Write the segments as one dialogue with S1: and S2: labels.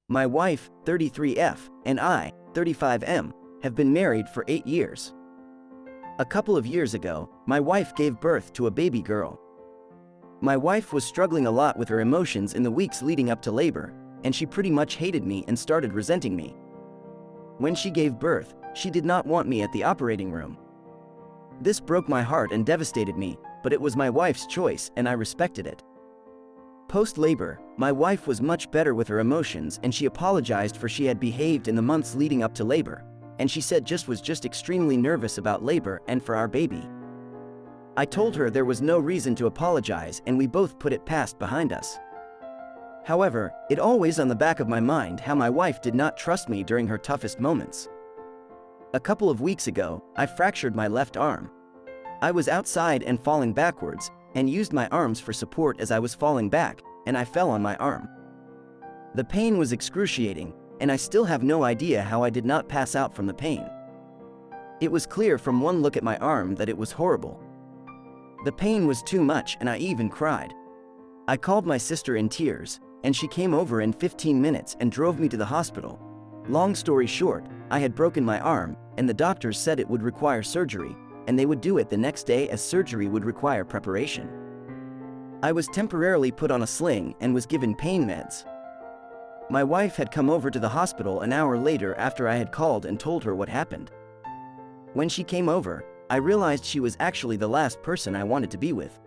S1: My wife, 33F, and I, 35M, have been married for 8 years. A couple of years ago, my wife gave birth to a baby girl. My wife was struggling a lot with her emotions in the weeks leading up to labor, and she pretty much hated me and started resenting me. When she gave birth, she did not want me at the operating room. This broke my heart and devastated me, but it was my wife's choice and I respected it. Post-labor, my wife was much better with her emotions and she apologized for she had behaved in the months leading up to labor, and she said was just extremely nervous about labor and for our baby. I told her there was no reason to apologize and we both put it past behind us. However, it always on the back of my mind how my wife did not trust me during her toughest moments. A couple of weeks ago, I fractured my left arm. I was outside and falling backwards, and used my arms for support as I was falling back, and I fell on my arm. The pain was excruciating, and I still have no idea how I did not pass out from the pain. It was clear from one look at my arm that it was horrible. The pain was too much and I even cried. I called my sister in tears, and she came over in 15 minutes and drove me to the hospital. Long story short, I had broken my arm, and the doctors said it would require surgery, and they would do it the next day as surgery would require preparation. I was temporarily put on a sling and was given pain meds. My wife had come over to the hospital an hour later after I had called and told her what happened. When she came over, I realized she was actually the last person I wanted to be with.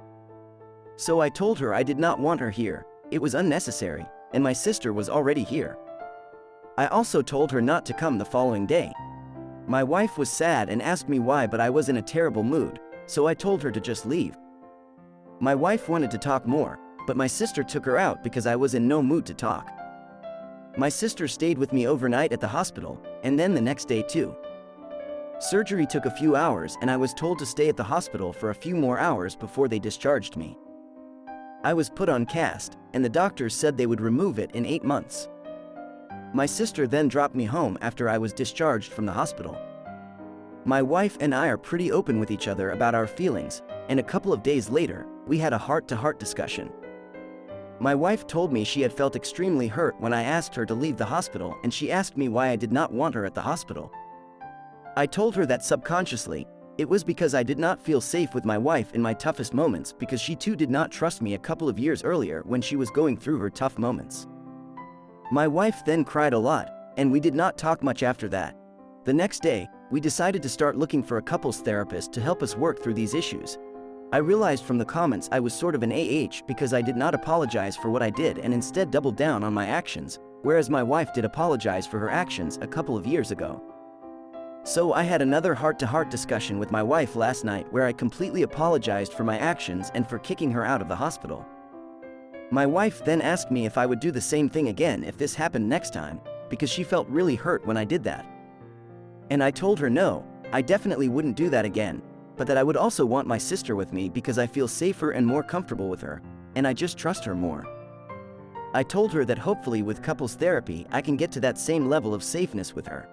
S1: So I told her I did not want her here, it was unnecessary, and my sister was already here. I also told her not to come the following day. My wife was sad and asked me why, but I was in a terrible mood, so I told her to just leave. My wife wanted to talk more, but my sister took her out because I was in no mood to talk. My sister stayed with me overnight at the hospital, and then the next day too. Surgery took a few hours and I was told to stay at the hospital for a few more hours before they discharged me. I was put on cast, and the doctors said they would remove it in 8 months. My sister then dropped me home after I was discharged from the hospital. My wife and I are pretty open with each other about our feelings, and a couple of days later, we had a heart-to-heart discussion. My wife told me she had felt extremely hurt when I asked her to leave the hospital, and she asked me why I did not want her at the hospital. I told her that subconsciously, it was because I did not feel safe with my wife in my toughest moments because she too did not trust me a couple of years earlier when she was going through her tough moments. My wife then cried a lot, and we did not talk much after that. The next day, we decided to start looking for a couples therapist to help us work through these issues. I realized from the comments I was sort of an because I did not apologize for what I did and instead doubled down on my actions, whereas my wife did apologize for her actions a couple of years ago. So I had another heart-to-heart discussion with my wife last night where I completely apologized for my actions and for kicking her out of the hospital. My wife then asked me if I would do the same thing again if this happened next time, because she felt really hurt when I did that. And I told her no, I definitely wouldn't do that again, but that I would also want my sister with me because I feel safer and more comfortable with her, and I just trust her more. I told her that hopefully with couples therapy I can get to that same level of safeness with her.